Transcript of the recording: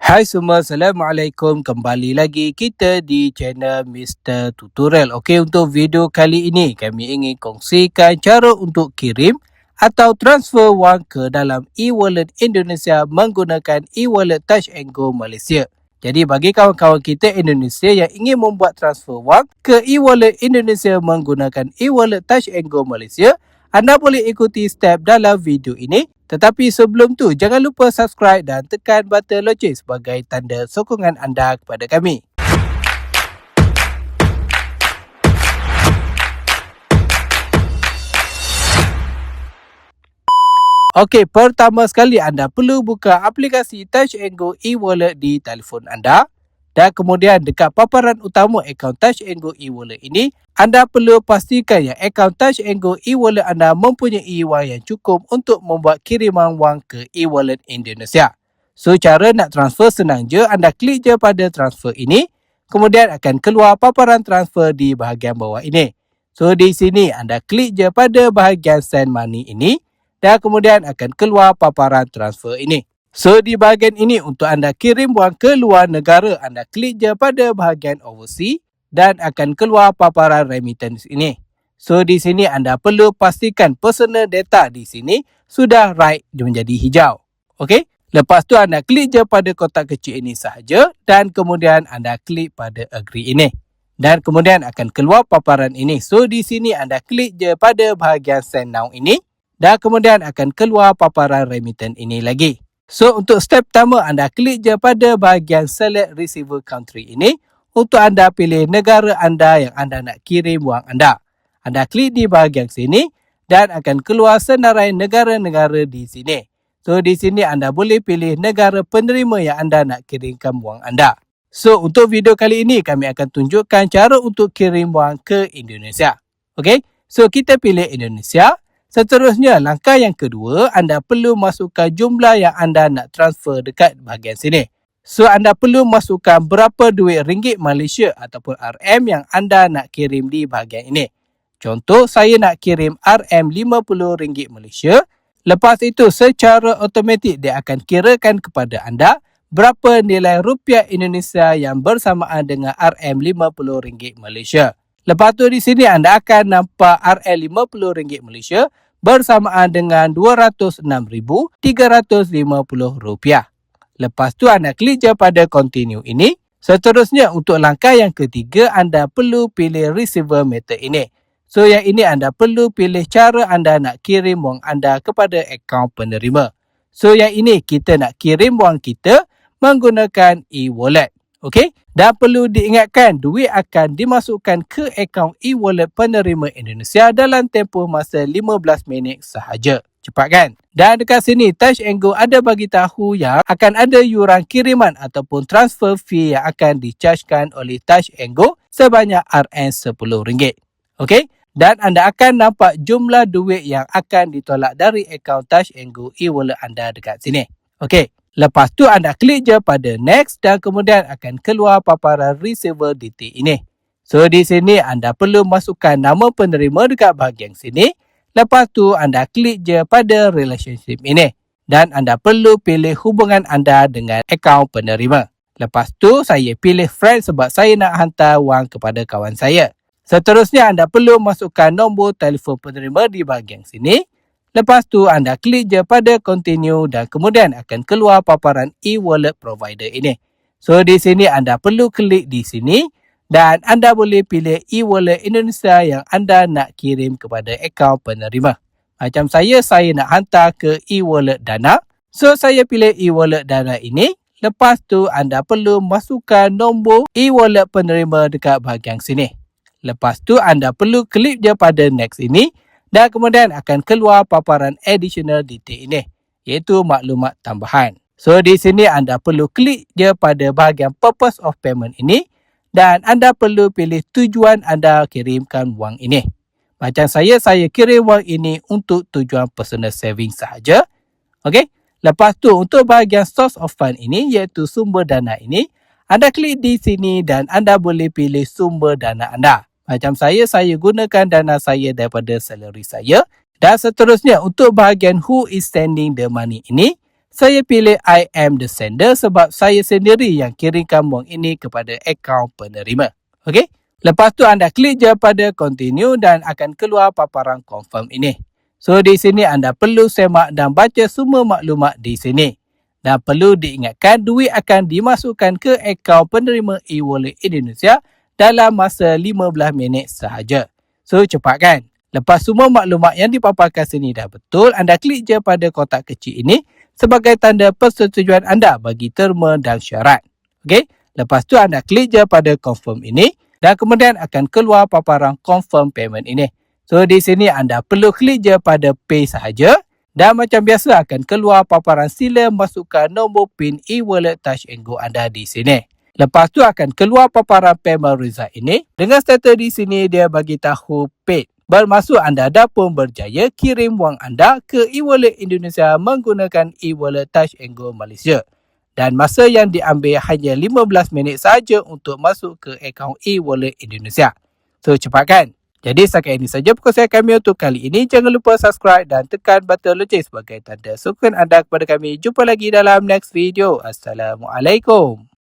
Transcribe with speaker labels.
Speaker 1: Hai semua, Assalamualaikum. Kembali lagi kita di channel Mr. Tutorial. Okey, untuk video kali ini kami ingin kongsikan cara untuk kirim atau transfer wang ke dalam e-wallet Indonesia menggunakan e-wallet Touch and Go Malaysia. Jadi bagi kawan-kawan kita Indonesia yang ingin membuat transfer wang ke e-wallet Indonesia menggunakan e-wallet Touch and Go Malaysia, anda boleh ikuti step dalam video ini. Tetapi sebelum tu, jangan lupa subscribe dan tekan button loceng sebagai tanda sokongan anda kepada kami. Okey, pertama sekali anda perlu buka aplikasi Touch and Go e-wallet di telefon anda. Dan kemudian dekat paparan utama akaun Touch and Go e-wallet ini, anda perlu pastikan yang akaun Touch and Go e-wallet anda mempunyai wang yang cukup untuk membuat kiriman wang ke e-wallet Indonesia. So, cara nak transfer senang je, anda klik je pada transfer ini, kemudian akan keluar paparan transfer di bahagian bawah ini. So, di sini anda klik je pada bahagian send money ini, dan kemudian akan keluar paparan transfer ini. So, di bahagian ini untuk anda kirim wang ke luar negara, anda klik je pada bahagian overseas dan akan keluar paparan remittance ini. So, di sini anda perlu pastikan personal data di sini sudah right menjadi hijau. Okey? Lepas tu anda klik je pada kotak kecil ini sahaja dan kemudian anda klik pada agree ini. Dan kemudian akan keluar paparan ini. So, di sini anda klik je pada bahagian send now ini dan kemudian akan keluar paparan remittance ini lagi. So, untuk step pertama, anda klik je pada bahagian select receiver country ini untuk anda pilih negara anda yang anda nak kirim wang anda. Anda klik di bahagian sini dan akan keluar senarai negara-negara di sini. So, di sini anda boleh pilih negara penerima yang anda nak kirimkan wang anda. So, untuk video kali ini kami akan tunjukkan cara untuk kirim wang ke Indonesia. Okey? So, kita pilih Indonesia. Seterusnya, langkah yang kedua, anda perlu masukkan jumlah yang anda nak transfer dekat bahagian sini. So, anda perlu masukkan berapa duit ringgit Malaysia ataupun RM yang anda nak kirim di bahagian ini. Contoh, saya nak kirim RM RM50 Malaysia. Lepas itu, secara automatik dia akan kirakan kepada anda berapa nilai rupiah Indonesia yang bersamaan dengan RM RM50 Malaysia. Lepas tu di sini anda akan nampak RM50 Malaysia bersamaan dengan RM206,350. Lepas tu anda klik je pada continue ini. Seterusnya untuk langkah yang ketiga, anda perlu pilih receiver method ini. So yang ini anda perlu pilih cara anda nak kirim wang anda kepada akaun penerima. So yang ini kita nak kirim wang kita menggunakan e-wallet. Okey? Dan perlu diingatkan, duit akan dimasukkan ke akaun e-wallet penerima Indonesia dalam tempoh masa 15 minit sahaja. Cepat kan? Dan dekat sini Touch and Go ada bagi tahu yang akan ada yuran kiriman ataupun transfer fee yang akan dicargekan oleh Touch and Go sebanyak RM10. Okey? Dan anda akan nampak jumlah duit yang akan ditolak dari akaun Touch and Go e-wallet anda dekat sini. Okey? Lepas tu anda klik je pada next dan kemudian akan keluar paparan receiver detail ini. So di sini anda perlu masukkan nama penerima dekat bahagian sini. Lepas tu anda klik je pada relationship ini. Dan anda perlu pilih hubungan anda dengan akaun penerima. Lepas tu saya pilih friend sebab saya nak hantar wang kepada kawan saya. Seterusnya anda perlu masukkan nombor telefon penerima di bahagian sini. Lepas tu anda klik je pada continue dan kemudian akan keluar paparan e-wallet provider ini. So di sini anda perlu klik di sini dan anda boleh pilih e-wallet Indonesia yang anda nak kirim kepada akaun penerima. Macam saya nak hantar ke e-wallet Dana. So saya pilih e-wallet Dana ini. Lepas tu anda perlu masukkan nombor e-wallet penerima dekat bahagian sini. Lepas tu anda perlu klik je pada next ini. Dan kemudian akan keluar paparan additional detail ini, iaitu maklumat tambahan. So di sini anda perlu klik je pada bahagian purpose of payment ini dan anda perlu pilih tujuan anda kirimkan wang ini. Macam saya kirim wang ini untuk tujuan personal saving sahaja. Okey. Lepas tu untuk bahagian source of fund ini, iaitu sumber dana ini, anda klik di sini dan anda boleh pilih sumber dana anda. Macam saya gunakan dana saya daripada salary saya. Dan seterusnya untuk bahagian who is sending the money ini, Saya pilih I am the sender sebab saya sendiri yang kirimkan wang ini kepada akaun penerima. Okey? Lepas tu anda klik je pada continue dan akan keluar paparan confirm ini. So di sini anda perlu semak dan baca semua maklumat di sini. Dan perlu diingatkan duit akan dimasukkan ke akaun penerima e-wallet Indonesia dalam masa 15 minit sahaja. So cepatkan. Lepas semua maklumat yang dipaparkan sini dah betul, anda klik je pada kotak kecil ini sebagai tanda persetujuan anda bagi terma dan syarat. Okey? Lepas tu anda klik je pada confirm ini dan kemudian akan keluar paparan confirm payment ini. So di sini anda perlu klik je pada pay sahaja dan macam biasa akan keluar paparan sila masukkan nombor PIN e-wallet Touch and Go anda di sini. Lepas tu akan keluar paparan payment result ini. Dengan status di sini dia bagi tahu paid. Bermaksud anda dah pun berjaya kirim wang anda ke e-wallet Indonesia menggunakan e-wallet Touch and Go Malaysia. Dan masa yang diambil hanya 15 minit saja untuk masuk ke akaun e-wallet Indonesia. So cepatkan. Jadi setakat ini saja perkongsian kami untuk kali ini. Jangan lupa subscribe dan tekan button loceng sebagai tanda sokongan anda kepada kami. Jumpa lagi dalam next video. Assalamualaikum.